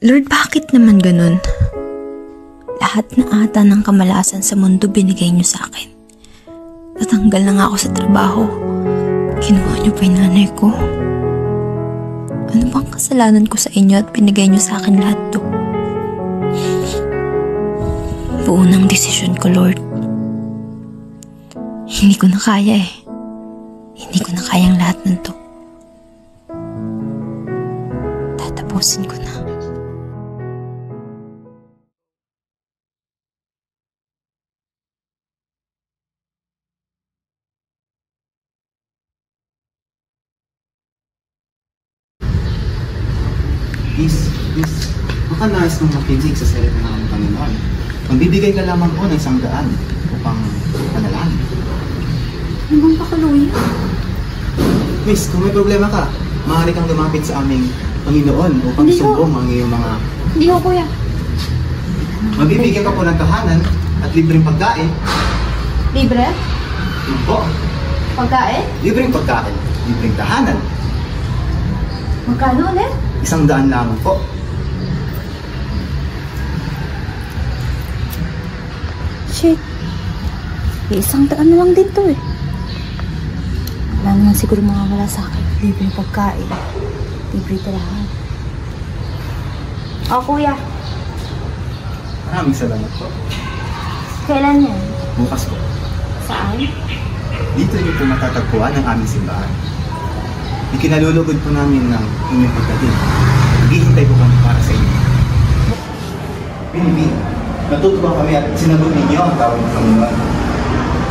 Lord, bakit naman ganun? Lahat na ata ng kamalasan sa mundo binigay niyo sa akin. Natanggal na nga ako sa trabaho. Kinuha niyo pa yung nanay ko. Ano bang kasalanan ko sa inyo at binigay niyo sa akin lahat to? Buo ng desisyon ko, Lord. Hindi ko na kaya eh. Hindi ko na kayang lahat ng to. Tatapusin ko na. Is, baka nais mong makinig sa salita ng aming Panginoon. Magbibigay ka lamang po ng 100 upang panalangin. Ano bang pakaluya? Miss, kung may problema ka, maaari kang lumapit sa aming Panginoon upang sumbong ang iyong mga... Hindi ko, kuya. Mabibigyan ka po ng tahanan at libreng pagkain. Libre? Yun po. Pagkain? Libreng pagkain. Libreng tahanan. Magkano ulit? 100 lamang po. Shit. 100 na lang din to eh. Wala naman siguro mawawala sa akin. Libre pagkain. Libre tirahan. O, kuya. Maraming salamat po. Kailan yan? Bukas po. Saan? Dito niyo po matatagpuan ang aming simbahan. Ikinalulugod po namin ng inyong pagdating. Naghihintay po kami para sa inyo. Pinibig, natutuwa kami at sinagot ninyo ang tawag ng Panginoon.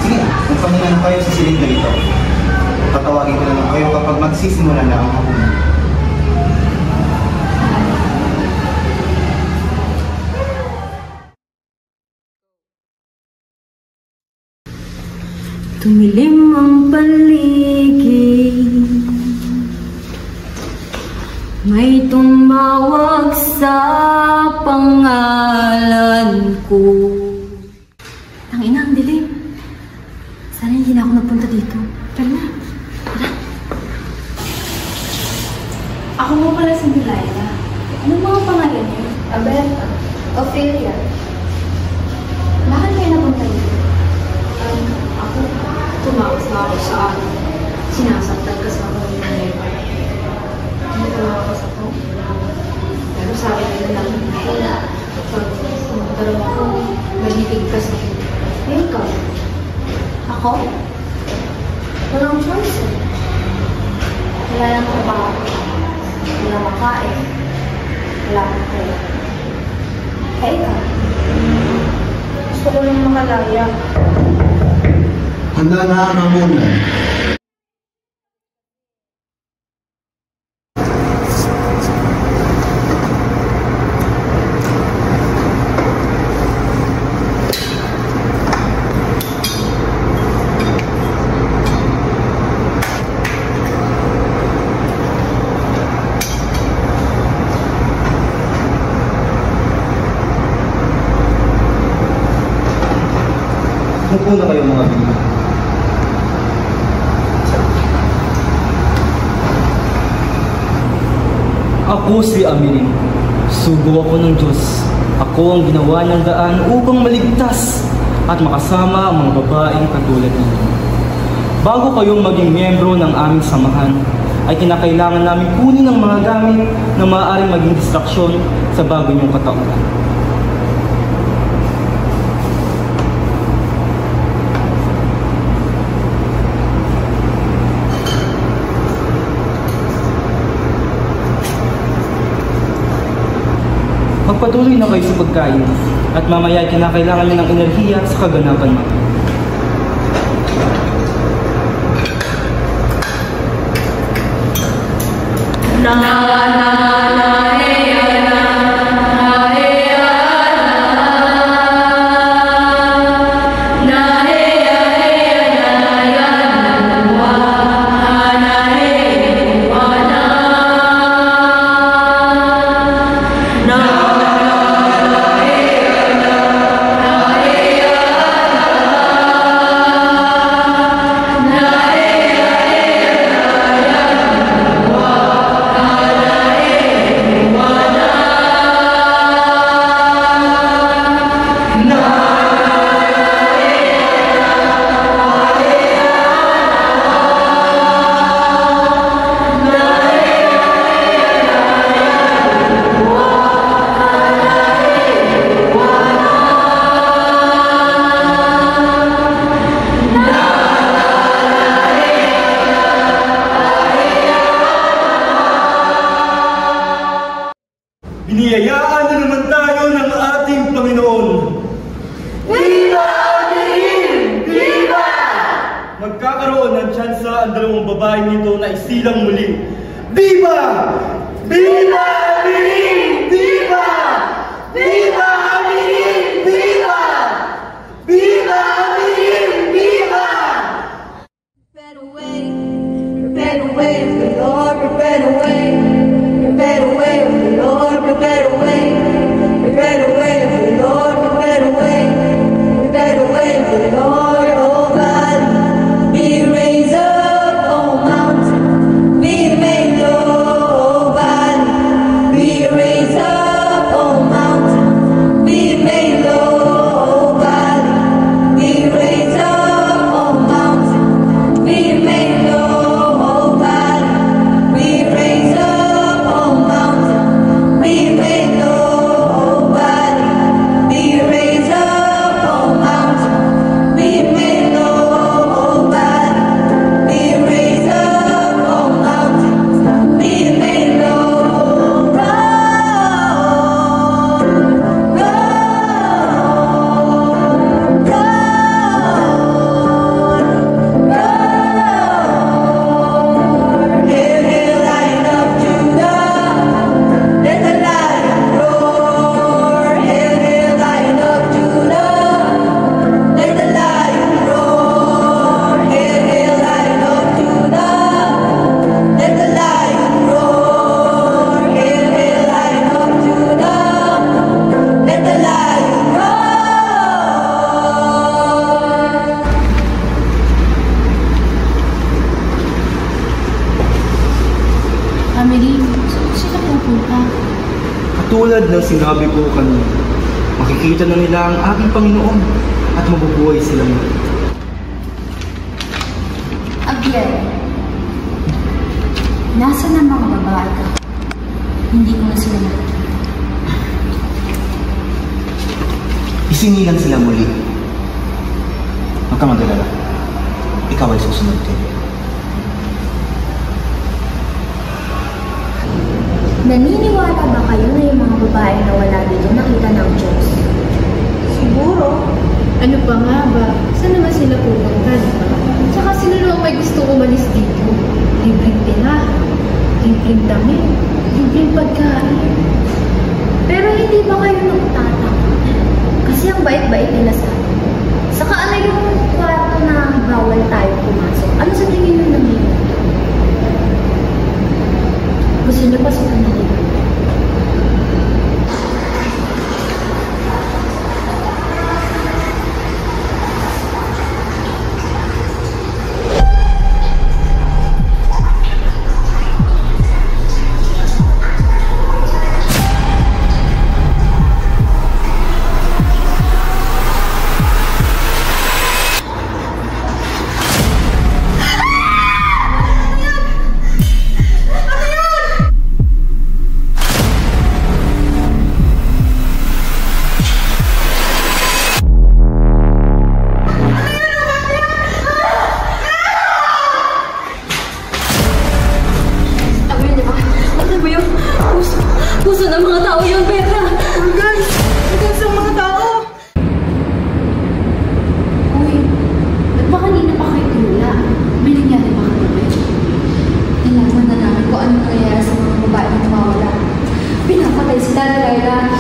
Sige, magpahinga na kayo sa silid na ito. Patawagin ko na lang kayo kapag magsisimula na ang hapunan. Tumilim ang paligid, may tumawag sa pangalan ko. Ang ina, ang dilim. Sana hindi na ako napunta dito. Tara na. Tara. Ako mo pala si Delilah. Anong mga pangalan niyo? Alberta. Ophelia. Bakit kayo napunta dito? Ako, tumakas na ako sa akin. Sinasaktan kasama ng nanay ko. Hindi tumakas ako. Pero sabi nila lang, pag magkaroon ako, magigigkas ako. Eh, ikaw? Ako? Walang choice eh. Wala lang trabaho. Wala makain. Wala akong pera. Eh, ikaw? Gusto ko lang makalaya. Handa na ang hamunan. Upo na kayo mga bigyan. Ako si Amin. Sugo ako ng Diyos. Ako ang ginawa ng daan upang maligtas at makasama ang mga babaeng katulad ninyo. Bago kayong maging miyembro ng aming samahan, ay kinakailangan namin kunin ang mga gamit na maaaring maging distraksyon sa bago niyong katauhan. Magpatuloy na kayo sa pagkain at mamaya ay kinakailangan niyo ng enerhiya sa kaganapan mo. Na Niyayaan na naman tayo ng ating Panginoon. Viva Amerin! Viva! Magkakaroon ng tsansa ang dalawang babaeng nito na isilang muli. Viva! Viva Amerin! Viva! Viva Amerin! Viva! Viva Amerin! Viva! Prepare the way of the Lord, prepare the way. Prepare the way of the Lord, prepare the way. Prepare the way of the Lord, prepare the way. Prepare the way of the Lord, oh God. Be raised up, oh mountain. Be made low, oh God. Be raised up, oh mountain. Be made low, oh God. Be raised up, oh mountain. Be made low, oh God. Be raised up, oh mountain. Be made low, oh God. Be raised up, oh mountain. Be made low, oh God. Be raised up, oh mountain. Be made low, God. Hail, hail, Lion of Judah, let the lion roar. Hail, hail, Lion of Judah, let the lion roar. Hail, hail, Lion of Judah, let the lion roar. Hail, hail, Lion of Judah, let the lion roar. Amerin, saan sila pupunta? Katulad ng sinabi ko kanina, makikita na nila ang aking Panginoon at mabubuhay sila muli. Abiel, nasa ng mga babae ka? Hindi ko na sila nakikita. Isinilang sila muli. Huwag ka mag-alala. Ikaw ay susunod din. Naniniwala ba kayo na yung mga babae na wala dito nakita ng Diyos? Siguro. Ano pa nga ba? Saan naman sila pupunta, di ba? Tsaka sino naman may gusto umalis dito? Libreng tirahan, libreng damit, libreng pagkain. Pero hindi ba kayo nagtataka? Kasi ang bait-bait nila sa atin. Saka ano yung kwarto na bawal tayo pumasok? Ano sa tingin nyo nangyayari? Gusto nyo pasukan na dito? Puso ng mga tao yun, Petra! Organ! Organ sa mga tao! Uy, ba't ba kanina pa kayo tula? May nangyari ba kagabi? Nalaman na namin kung ano nangyayari sa mga babae na mawala. Pinapatay sila ni Lyra.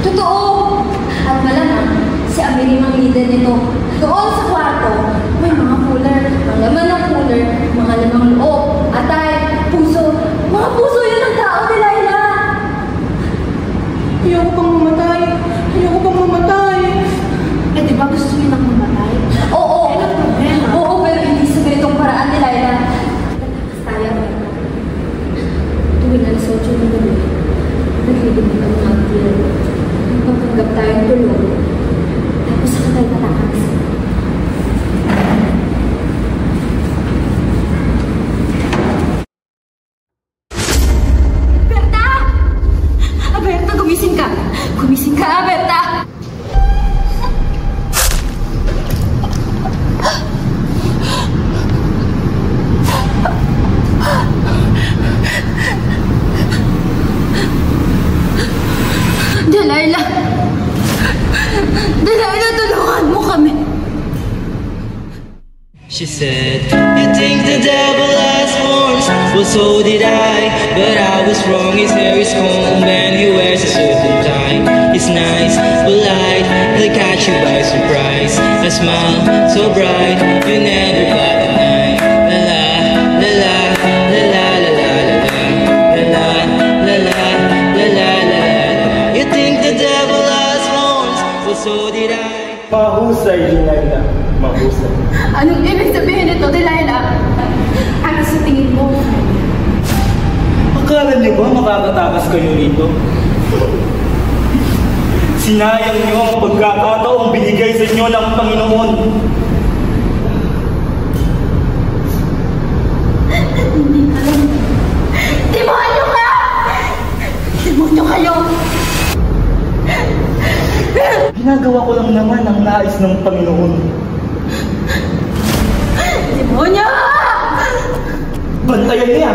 Totoo! At malamang, si Amerin ang leader nito. Doon sa kwarto, may mga cooler. Ang laman ng cooler, mga lamang loob, atay, puso. Mga puso yun ang tao ni Lyra! Ayoko pang mamatay! Ayoko pang mamatay! Eh, di ba gusto niyo nang mamatay? Oo! Ano problema? Oo, pero hindi sa ganitong paraan ni Lyra. Nagtakas tayo, Lyra. Tuwing alas 8 ng gabi, naglilibig ang mga cooler. Magpapanggap tayong tulog. Tapos saka tayo tatakas. She said, you think the devil has horns? Well, so did I, but I was wrong. His hair is combed and he wears a suit and tie. He's nice, polite, he'll catch you by surprise. A smile so bright, you never bat an eye. La la, la la, la la, la la, la la, la la, la la, la la. You think the devil has horns? Well, so did I. Mahusay, Delilah. Mahusay. Anong ibig sabihin nito, Delilah? Ano sa tingin mo? Akala niyo ba makakatakas kayo rito? Sinayang niyo ang pagkakataong binigay sa inyo ng Panginoon. Hindi ka lang. Demonyo ka! Demonyo kayo! Ginagawa ko lang naman ang nais ng Panginoon. Demonyo! Bantayan niya!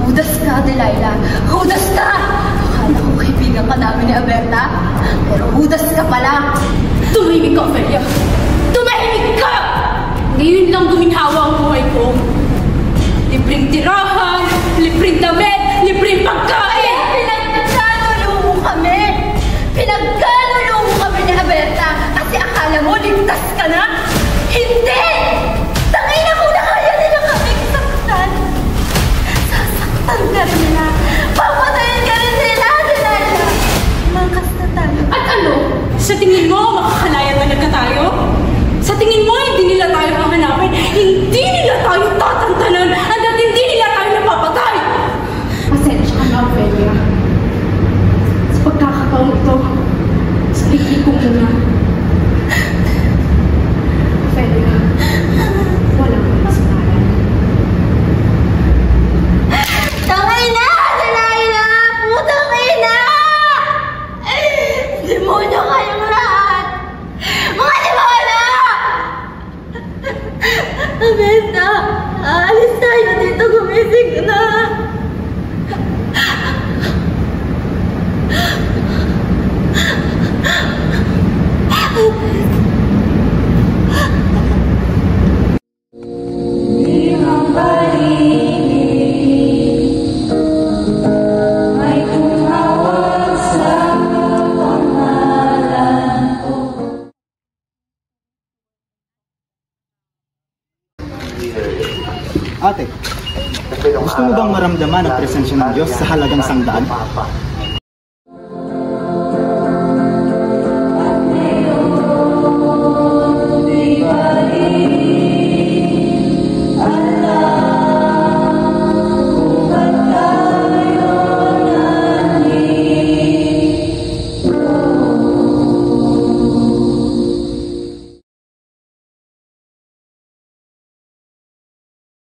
Hudas ka, Delilah. Hudas ka! Akala ko kaibigan ka namin ni Aberta. Pero hudas ka pala. Tumahimik ka, Ophelia. Tumahimik ka! Ngayon lang guminhawa ang buhay ko. Libreng tirahan, libreng damit, libreng pagkain! Pinagkaluluho mo kami! Pinagkaluluho mo kami ni Aberta kasi akala mo ligtas ka na? Hindi! Tangina mo na kaya nila kaming saktan! Sasaktan ka rin nila! Papatayin ka rin nila! Delilah! Mangkas na tayo. At ano? Sa tingin mo, makakalaya talaga tayo? Sa tingin mo, hindi nila tayo hahanapin? Hindi nila tayo tatantanan? At hindi nila tayo napapatay? Pasensya ka na, Ophelia. Sa pagkakataon ito, sabihin ko muna. Ophelia, walang kasalanan. Tangina! Delilah! Putang ina! Demonyo kayong lahat! Mga demonyo! Aberta! Aalis tayo dito, gumising na! Ate, gusto mo bang maramdaman ang presensya ng Diyos sa halagang 100?